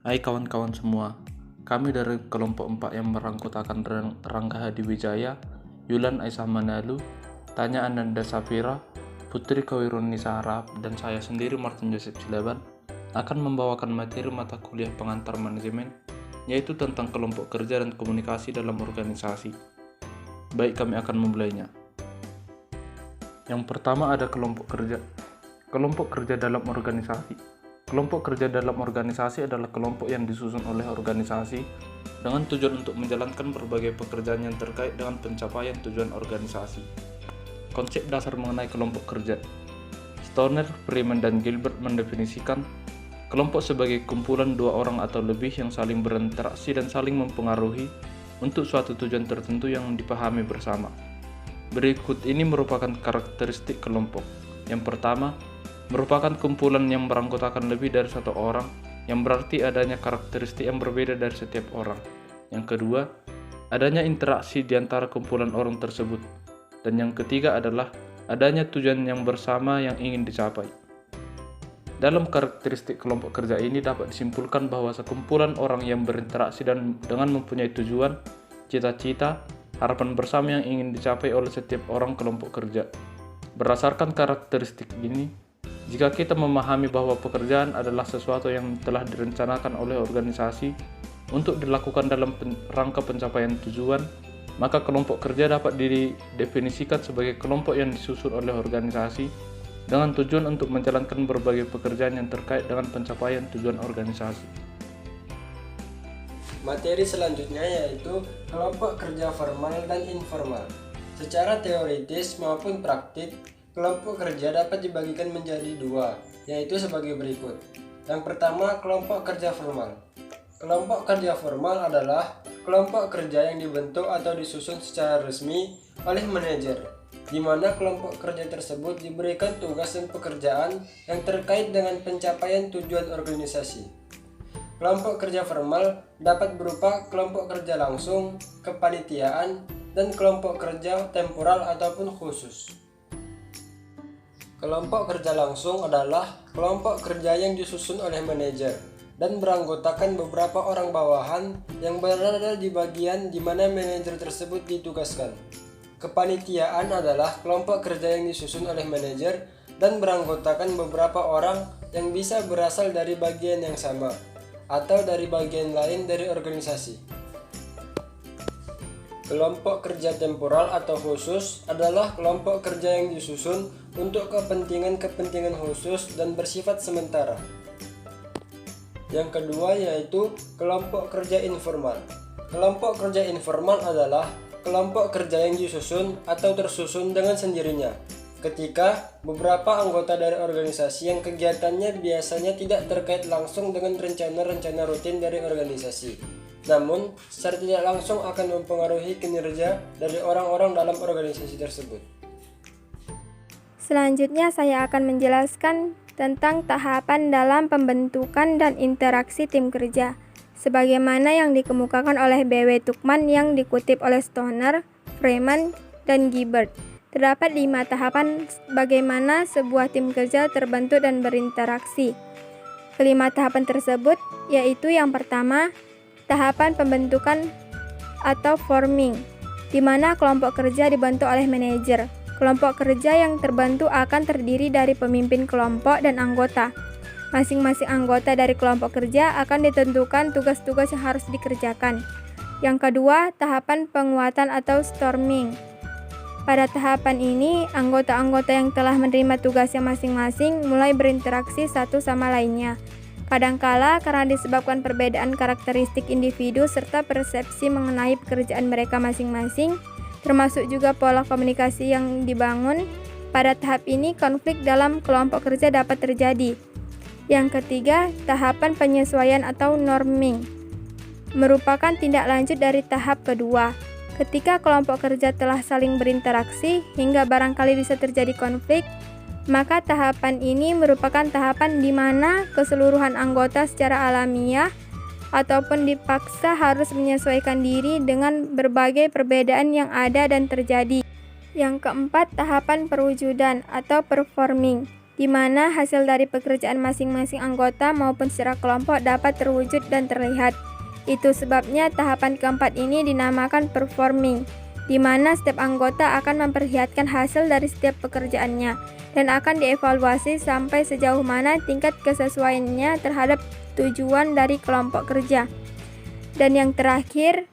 Hai kawan-kawan semua, kami dari kelompok 4 yang beranggotakan Rangga Hadi Wijaya, Yulan Aisyah Manalu, Tanya Ananda Safira, Putri Kawirunisa Harap, dan saya sendiri Martin Joseph Silaban akan membawakan materi mata kuliah pengantar manajemen, yaitu tentang kelompok kerja dan komunikasi dalam organisasi. Baik, kami akan memulainya. Yang pertama ada kelompok kerja. Kelompok kerja dalam organisasi. Kelompok kerja dalam organisasi adalah kelompok yang disusun oleh organisasi dengan tujuan untuk menjalankan berbagai pekerjaan yang terkait dengan pencapaian tujuan organisasi. Konsep dasar mengenai kelompok kerja. Stoner, Freeman, dan Gilbert mendefinisikan kelompok sebagai kumpulan dua orang atau lebih yang saling berinteraksi dan saling mempengaruhi untuk suatu tujuan tertentu yang dipahami bersama. Berikut ini merupakan karakteristik kelompok. Yang pertama, merupakan kumpulan yang beranggotakan lebih dari satu orang, yang berarti adanya karakteristik yang berbeda dari setiap orang. Yang kedua, adanya interaksi di antara kumpulan orang tersebut. Dan yang ketiga adalah adanya tujuan yang bersama yang ingin dicapai. Dalam karakteristik kelompok kerja ini dapat disimpulkan bahwa sekumpulan orang yang berinteraksi dan dengan mempunyai tujuan, cita-cita, harapan bersama yang ingin dicapai oleh setiap orang kelompok kerja. Berdasarkan karakteristik ini, jika kita memahami bahwa pekerjaan adalah sesuatu yang telah direncanakan oleh organisasi untuk dilakukan dalam rangka pencapaian tujuan, maka kelompok kerja dapat didefinisikan sebagai kelompok yang disusun oleh organisasi dengan tujuan untuk menjalankan berbagai pekerjaan yang terkait dengan pencapaian tujuan organisasi. Materi selanjutnya yaitu kelompok kerja formal dan informal. Secara teoritis maupun praktik, kelompok kerja dapat dibagikan menjadi dua, yaitu sebagai berikut. Yang pertama, kelompok kerja formal. Kelompok kerja formal adalah kelompok kerja yang dibentuk atau disusun secara resmi oleh manajer, di mana kelompok kerja tersebut diberikan tugas dan pekerjaan yang terkait dengan pencapaian tujuan organisasi. Kelompok kerja formal dapat berupa kelompok kerja langsung, kepanitiaan, dan kelompok kerja temporal ataupun khusus. Kelompok kerja langsung adalah kelompok kerja yang disusun oleh manajer dan beranggotakan beberapa orang bawahan yang berada di bagian di mana manajer tersebut ditugaskan. Kepanitiaan adalah kelompok kerja yang disusun oleh manajer dan beranggotakan beberapa orang yang bisa berasal dari bagian yang sama atau dari bagian lain dari organisasi. Kelompok kerja temporal atau khusus adalah kelompok kerja yang disusun untuk kepentingan-kepentingan khusus dan bersifat sementara. Yang kedua yaitu kelompok kerja informal. Kelompok kerja informal adalah kelompok kerja yang disusun atau tersusun dengan sendirinya, ketika beberapa anggota dari organisasi yang kegiatannya biasanya tidak terkait langsung dengan rencana-rencana rutin dari organisasi, namun secara tidak langsung akan mempengaruhi kinerja dari orang-orang dalam organisasi tersebut. Selanjutnya saya akan menjelaskan tentang tahapan dalam pembentukan dan interaksi tim kerja, sebagaimana yang dikemukakan oleh B.W. Tuchman yang dikutip oleh Stoner, Freeman, dan Gilbert. Terdapat 5 tahapan bagaimana sebuah tim kerja terbentuk dan berinteraksi. Kelima tahapan tersebut yaitu yang pertama, tahapan pembentukan atau forming, di mana kelompok kerja dibentuk oleh manajer. Kelompok kerja yang terbentuk akan terdiri dari pemimpin kelompok dan anggota. Masing-masing anggota dari kelompok kerja akan ditentukan tugas-tugas yang harus dikerjakan. Yang kedua, tahapan penguatan atau storming. Pada tahapan ini, anggota-anggota yang telah menerima tugasnya masing-masing mulai berinteraksi satu sama lainnya. Kadangkala karena disebabkan perbedaan karakteristik individu serta persepsi mengenai pekerjaan mereka masing-masing, termasuk juga pola komunikasi yang dibangun, pada tahap ini konflik dalam kelompok kerja dapat terjadi. Yang ketiga, tahapan penyesuaian atau norming, merupakan tindak lanjut dari tahap kedua. Ketika kelompok kerja telah saling berinteraksi hingga barangkali bisa terjadi konflik, maka tahapan ini merupakan tahapan di mana keseluruhan anggota secara alamiah ataupun dipaksa harus menyesuaikan diri dengan berbagai perbedaan yang ada dan terjadi. Yang keempat, tahapan perwujudan atau performing, di mana hasil dari pekerjaan masing-masing anggota maupun secara kelompok dapat terwujud dan terlihat. Itu sebabnya tahapan keempat ini dinamakan performing, di mana setiap anggota akan memperlihatkan hasil dari setiap pekerjaannya dan akan dievaluasi sampai sejauh mana tingkat kesesuaiannya terhadap tujuan dari kelompok kerja. Dan yang terakhir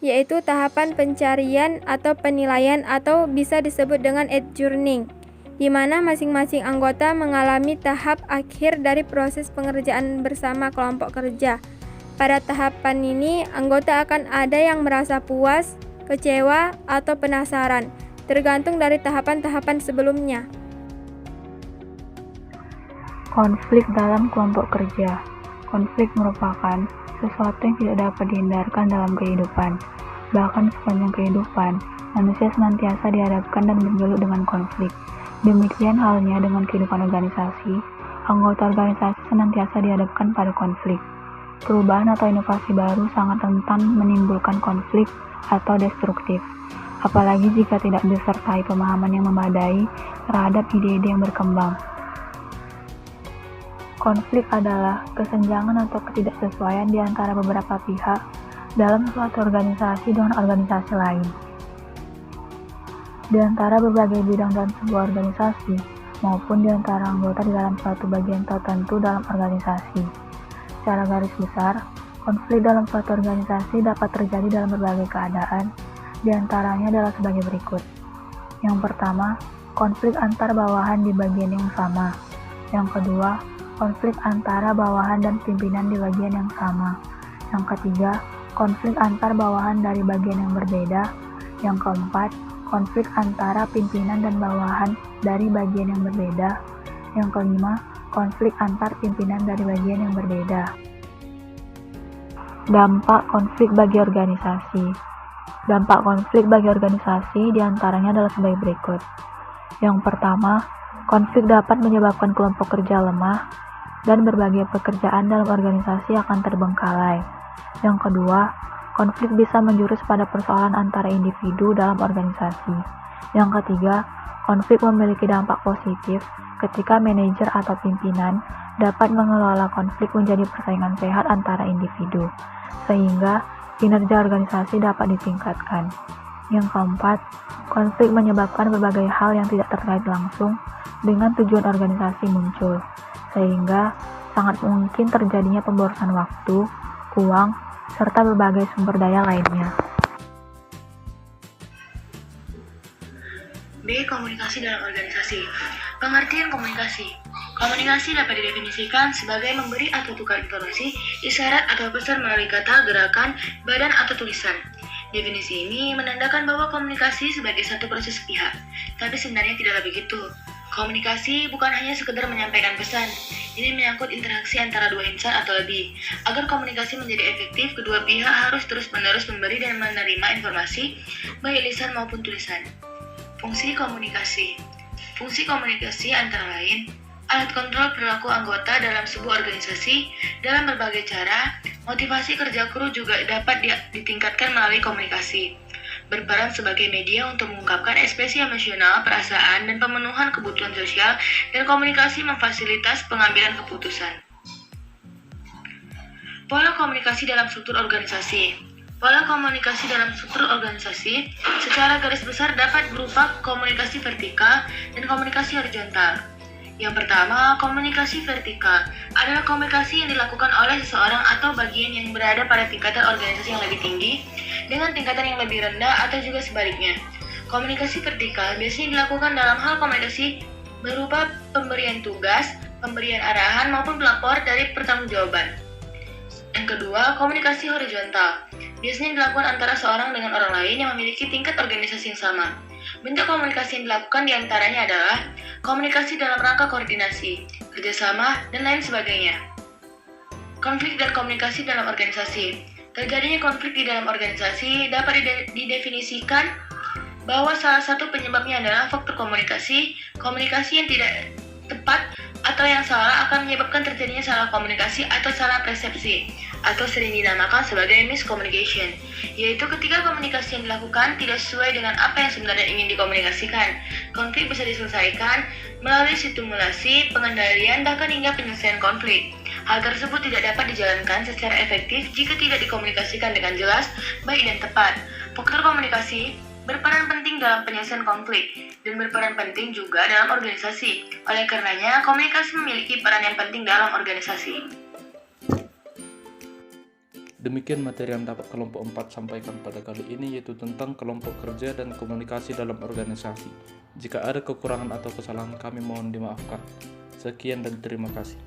yaitu tahapan pencarian atau penilaian atau bisa disebut dengan adjourning, di mana masing-masing anggota mengalami tahap akhir dari proses pengerjaan bersama kelompok kerja. Pada tahapan ini, anggota akan ada yang merasa puas, kecewa, atau penasaran, tergantung dari tahapan-tahapan sebelumnya. Konflik dalam kelompok kerja. Konflik merupakan sesuatu yang tidak dapat dihindarkan dalam kehidupan. Bahkan sepanjang kehidupan, manusia senantiasa dihadapkan dan bergelut dengan konflik. Demikian halnya dengan kehidupan organisasi, anggota organisasi senantiasa dihadapkan pada konflik. Perubahan atau inovasi baru sangat rentan menimbulkan konflik atau destruktif, apalagi jika tidak disertai pemahaman yang memadai terhadap ide-ide yang berkembang. Konflik adalah kesenjangan atau ketidaksesuaian di antara beberapa pihak dalam suatu organisasi dengan organisasi lain. Di antara berbagai bidang dalam sebuah organisasi, maupun di antara anggota di dalam suatu bagian tertentu dalam organisasi. Secara garis besar, konflik dalam suatu organisasi dapat terjadi dalam berbagai keadaan, di antaranya adalah sebagai berikut. Yang pertama, konflik antar bawahan di bagian yang sama. Yang kedua, konflik antara bawahan dan pimpinan di bagian yang sama. Yang ketiga, konflik antar bawahan dari bagian yang berbeda. Yang keempat, konflik antara pimpinan dan bawahan dari bagian yang berbeda. Yang kelima, konflik antar pimpinan dari bagian yang berbeda. Dampak konflik bagi organisasi. Dampak konflik bagi organisasi diantaranya adalah sebagai berikut. Yang pertama, konflik dapat menyebabkan kelompok kerja lemah dan berbagai pekerjaan dalam organisasi akan terbengkalai. Yang kedua, konflik bisa menjurus pada persoalan antara individu dalam organisasi. Yang ketiga, konflik memiliki dampak positif ketika manajer atau pimpinan dapat mengelola konflik menjadi persaingan sehat antara individu, sehingga kinerja organisasi dapat ditingkatkan. Yang keempat, konflik menyebabkan berbagai hal yang tidak terkait langsung dengan tujuan organisasi muncul, sehingga sangat mungkin terjadinya pemborosan waktu, uang, serta berbagai sumber daya lainnya. B. Komunikasi dalam organisasi. Pengertian komunikasi. Komunikasi dapat didefinisikan sebagai memberi atau tukar informasi, isyarat atau pesan melalui kata, gerakan, badan, atau tulisan. Definisi ini menandakan bahwa komunikasi sebagai satu proses sepihak, tapi sebenarnya tidaklah begitu. Komunikasi bukan hanya sekedar menyampaikan pesan, ini menyangkut interaksi antara dua insan atau lebih. Agar komunikasi menjadi efektif, kedua pihak harus terus-menerus memberi dan menerima informasi, baik lisan maupun tulisan. Fungsi komunikasi. Fungsi komunikasi antara lain, alat kontrol perilaku anggota dalam sebuah organisasi dalam berbagai cara. Motivasi kerja kru juga dapat ditingkatkan melalui komunikasi. Berperan sebagai media untuk mengungkapkan ekspresi emosional, perasaan, dan pemenuhan kebutuhan sosial, dan komunikasi memfasilitas pengambilan keputusan. Pola komunikasi dalam struktur organisasi. Pola komunikasi dalam struktur organisasi secara garis besar dapat berupa komunikasi vertikal dan komunikasi horizontal. Yang pertama, komunikasi vertikal adalah komunikasi yang dilakukan oleh seseorang atau bagian yang berada pada tingkatan organisasi yang lebih tinggi dengan tingkatan yang lebih rendah atau juga sebaliknya. Komunikasi vertikal biasanya dilakukan dalam hal komunikasi berupa pemberian tugas, pemberian arahan maupun pelapor dari pertanggungjawaban. Yang kedua, komunikasi horizontal biasanya dilakukan antara seorang dengan orang lain yang memiliki tingkat organisasi yang sama. Bentuk komunikasi yang dilakukan diantaranya adalah komunikasi dalam rangka koordinasi, kerjasama, dan lain sebagainya. Konflik dan komunikasi dalam organisasi. Terjadinya konflik di dalam organisasi dapat didefinisikan bahwa salah satu penyebabnya adalah faktor komunikasi yang tidak tepat atau atau yang salah akan menyebabkan terjadinya salah komunikasi atau salah persepsi, atau sering dinamakan sebagai miscommunication, yaitu ketika komunikasi yang dilakukan tidak sesuai dengan apa yang sebenarnya ingin dikomunikasikan. Konflik bisa diselesaikan melalui stimulasi, pengendalian, bahkan hingga penyelesaian konflik. Hal tersebut tidak dapat dijalankan secara efektif jika tidak dikomunikasikan dengan jelas, baik dan tepat. Faktor komunikasi berperan penting dalam penyelesaian konflik dan berperan penting juga dalam organisasi. Oleh karenanya, komunikasi memiliki peran yang penting dalam organisasi. Demikian materi yang dapat kelompok 4 sampaikan pada kali ini, yaitu tentang kelompok kerja dan komunikasi dalam organisasi. Jika ada kekurangan atau kesalahan, kami mohon dimaafkan. Sekian dan terima kasih.